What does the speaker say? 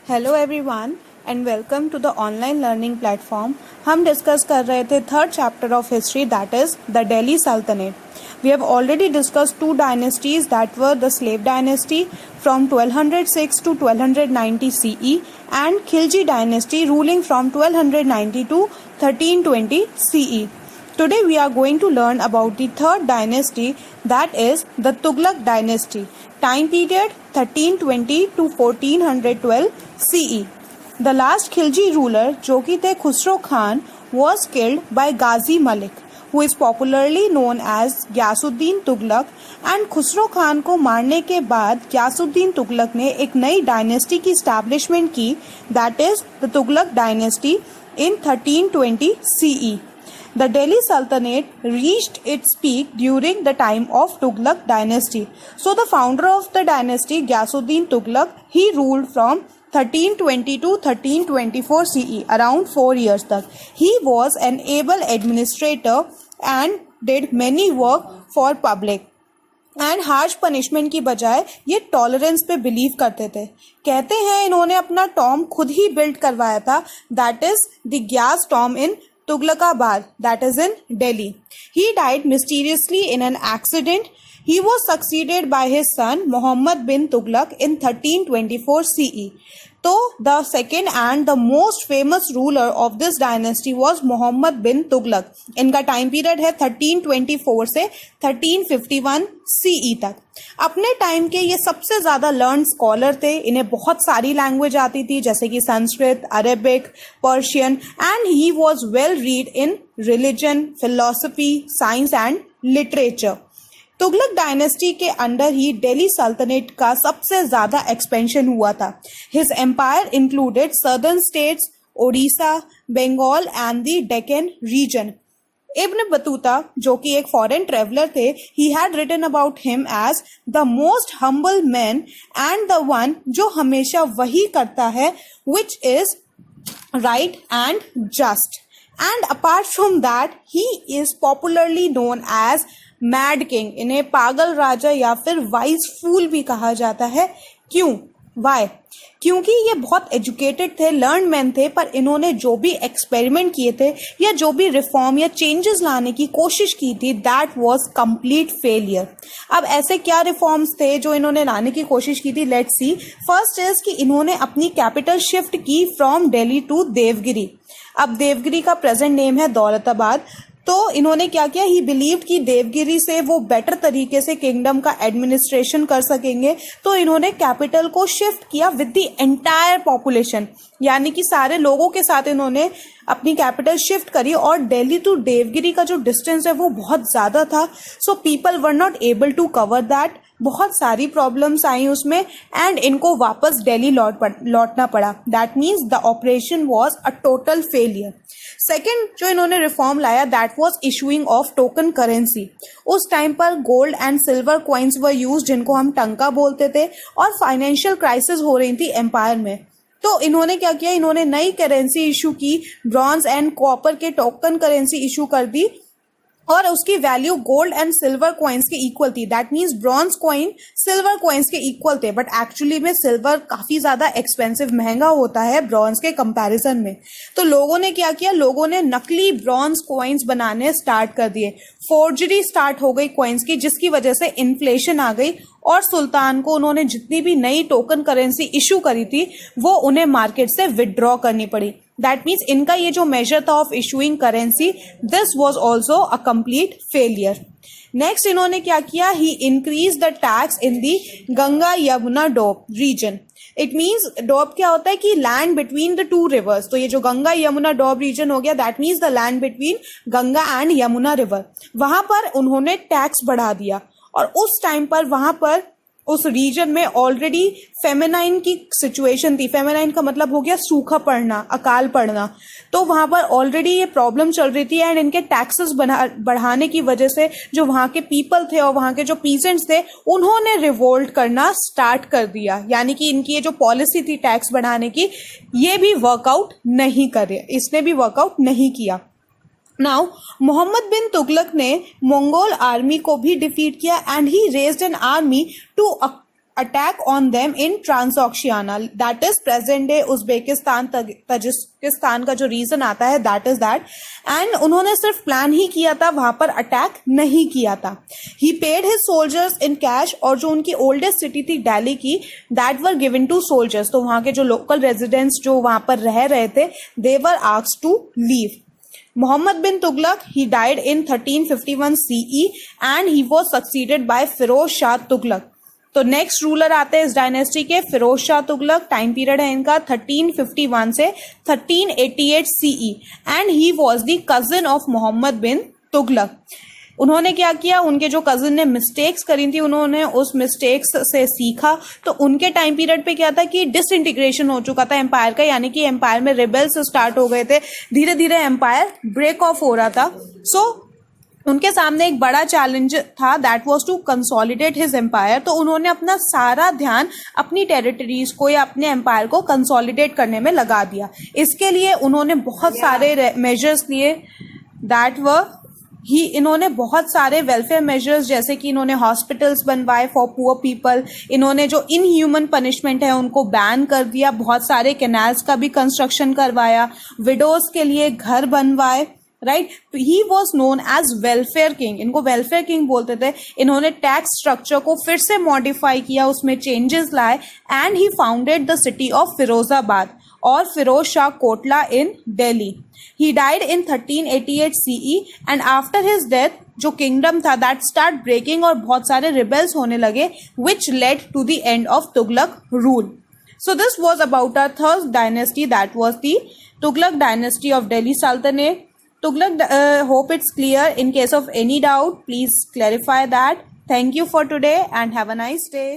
Hello everyone and welcome to the online learning platform. हम discuss कर रहे थे third chapter of history that is the Delhi सल्तनत। We have already discussed two dynasties that were the slave dynasty from 1206 to 1290 CE and Khilji dynasty ruling from 1290 to 1320 CE. Today we are going to learn about the third dynasty that is the Tughlaq dynasty. Time period 1320 to 1412 CE. The last Khilji ruler जो कि थे Khusro Khan was killed by Ghazi Malik who is popularly known as Ghiyasuddin Tughlaq and Khusro Khan को मारने के बाद ghiyasuddin Tughlaq ने एक नई डायनेस्टी की स्टैब्लिशमेंट की that is the Tughlaq dynasty in 1320 CE. The Delhi Sultanate reached its peak during the time of Tughlaq dynasty. So the founder of the dynasty, Ghiyasuddin Tughlaq, he ruled from 1320 to 1324 CE, around 4 years तक. He was an able administrator and did many work for public. And harsh punishment की बजाय ये tolerance पे believe करते थे. कहते हैं इन्होंने अपना टॉम खुद ही बिल्ड करवाया था that is the gas Tom in Tughlaqabad, that is in Delhi. He died mysteriously in an accident. He was succeeded by his son Muhammad bin Tughlaq in 1324 CE. So the second and the most famous ruler of this dynasty was Muhammad bin Tughlaq. इनका time period है 1324 से 1351 CE तक. अपने time के ये सबसे ज़्यादा learn scholar थे. इन्हें बहुत सारी लैंग्वेज आती थी जैसे कि Sanskrit, Arabic, Persian and he was well read in religion, philosophy, science and literature. Tughlaq dynasty के अंडर ही दिल्ली सल्तनत का सबसे ज़्यादा एक्सपेंशन हुआ था. His empire included southern states, Odisha, Bengal and the Deccan region. Ibn Battuta जो कि एक फॉरेन ट्रेवलर थे, he had written about him as the most humble man and the one जो हमेशा वही करता है which is right and just. And apart from that he is popularly known as mad king. इन्हें पागल राजा या फिर वाइज फूल भी कहा जाता है. क्यों? वाई? क्योंकि ये बहुत एजुकेटेड थे, लर्न मैन थे, पर इन्होंने जो भी एक्सपेरिमेंट किए थे या जो भी रिफॉर्म या चेंजेस लाने की कोशिश की थी दैट वाज कंप्लीट फेलियर. अब ऐसे क्या रिफॉर्म्स थे जो इन्होंने लाने की कोशिश की थी? Let's see. फर्स्ट इज कि इन्होंने अपनी कैपिटल शिफ्ट की फ्रॉम दिल्ली टू देवगिरी. अब देवगिरी का प्रेजेंट नेम है दौलताबाद. तो इन्होंने क्या किया? ही बिलीव्ड कि देवगिरी से वो बेटर तरीके से किंगडम का एडमिनिस्ट्रेशन कर सकेंगे. तो इन्होंने कैपिटल को शिफ्ट किया विद द एंटायर पॉपुलेशन, यानी कि सारे लोगों के साथ इन्होंने अपनी कैपिटल शिफ्ट करी. और दिल्ली टू देवगिरी का जो डिस्टेंस है वो बहुत ज़्यादा था. So people were not able to cover that. बहुत सारी प्रॉब्लम्स आई उसमें एंड इनको वापस दिल्ली लौटना पड़ा. That means the operation was a total failure. Second जो इन्होंने रिफॉर्म लाया that was issuing of token currency. उस टाइम पर gold and silver coins were use जिनको हम टंका बोलते थे, और फाइनेंशियल क्राइसिस हो रही थी एम्पायर में. तो इन्होंने क्या किया? इन्होंने नई करेंसी इशू की, ब्रॉन्ज एंड कॉपर के टोकन करेंसी इशू कर दी, और उसकी value gold and silver coins के इक्वल थी. That means bronze coin silver coins के इक्वल थे, बट एक्चुअली में सिल्वर काफी ज्यादा एक्सपेंसिव, महंगा होता है ब्रॉन्ज के कंपैरिजन में. तो लोगों ने क्या किया? लोगों ने नकली ब्रॉन्ज कॉइन्स बनाने स्टार्ट कर दिए. फोर्जरी स्टार्ट हो गई कॉइन्स की, जिसकी वजह से इन्फ्लेशन आ गई और सुल्तान को उन्होंने जितनी भी नई टोकन करेंसी इशू करी थी वो उन्हें मार्केट से विदड्रॉ करनी पड़ी. दैट मीन्स इनका ये जो मेजर था of issuing currency, this was also a complete failure. Next इन्होंने क्या किया? He increase the tax in the Ganga Yamuna doab region. It means doab क्या होता है कि land between the two rivers. तो ये जो गंगा यमुना डोब रीजन हो गया that means the land between Ganga and Yamuna river. वहां पर उन्होंने टैक्स बढ़ा दिया. और उस टाइम पर वहां पर उस रीजन में ऑलरेडी फेमिनाइन की सिचुएशन थी. फेमिनाइन का मतलब हो गया सूखा पड़ना, अकाल पड़ना. तो वहां पर ऑलरेडी ये प्रॉब्लम चल रही थी एंड इनके टैक्सेस बढ़ाने की वजह से जो वहां के पीपल थे और वहां के जो पीसेंट्स थे उन्होंने रिवोल्ट करना स्टार्ट कर दिया. यानी कि इनकी ये जो पॉलिसी थी टैक्स बढ़ाने की, ये भी वर्कआउट नहीं करे, इसने भी वर्कआउट नहीं किया. नाउ मोहम्मद बिन तुगलक ने मंगोल आर्मी को भी डिफीट किया and he raised an army to attack on them in Transoxiana, that is present day Uzbekistan Tajikistan का जो रीजन आता है that is that, and उन्होंने सिर्फ प्लान ही किया था, वहां पर अटैक नहीं किया था. He paid his soldiers in cash, और जो उनकी ओल्डेस्ट सिटी थी दिल्ली की, that were given to soldiers. तो वहां के जो लोकल रेजिडेंट्स जो वहां पर रह रहे थे, they were asked to leave. Muhammad bin Tughlaq, he died in 1351 CE and he was succeeded by Firoz Shah Tughlaq. तो नेक्स्ट रूलर आते हैं इस डायनेस्टी के फिरोज शाह तुगलक. टाइम पीरियड है इनका 1351 से 1388 CE and he was the cousin of Mohammad bin Tughlaq. उन्होंने क्या किया, उनके जो कजिन ने मिस्टेक्स करी थी, उन्होंने उस मिस्टेक्स से सीखा. तो उनके टाइम पीरियड पे क्या था कि डिसइंटीग्रेशन हो चुका था एम्पायर का, यानी कि एम्पायर में रिबेल्स स्टार्ट हो गए थे, धीरे धीरे एम्पायर ब्रेक ऑफ हो रहा था. सो उनके सामने एक बड़ा चैलेंज था, that was to consolidate his empire. तो उन्होंने अपना सारा ध्यान अपनी टेरिटरीज को या अपने एम्पायर को कंसोलिडेट करने में लगा दिया. इसके लिए उन्होंने बहुत सारे मेजर्स लिए, दैट वर इन्होंने बहुत सारे वेलफेयर मेजर्स, जैसे कि इन्होंने हॉस्पिटल्स बनवाए फॉर पुअर पीपल, इन्होंने जो इनह्यूमन पनिशमेंट है उनको बैन कर दिया, बहुत सारे कैनाल्स का भी कंस्ट्रक्शन करवाया, विडोज के लिए घर बनवाए. Right, he was known as welfare king, इनको वेलफेयर किंग बोलते थे. इन्होंने टैक्स स्ट्रक्चर को फिर से मॉडिफाई किया, उसमें चेंजेस लाए and he founded the city of Firozabad और फिरोज शाह कोटला इन Delhi. He died in 1388 CE and after his death जो किंगडम था दैट स्टार्ट ब्रेकिंग और बहुत सारे रिबेल्स होने लगे, which led to the end of Tughlaq rule. So this was about our third dynasty, that was the Tughlaq dynasty of Delhi Sultanate. Tughlaq, hope it's clear. In case of any doubt, please clarify that. Thank you for today and have a nice day.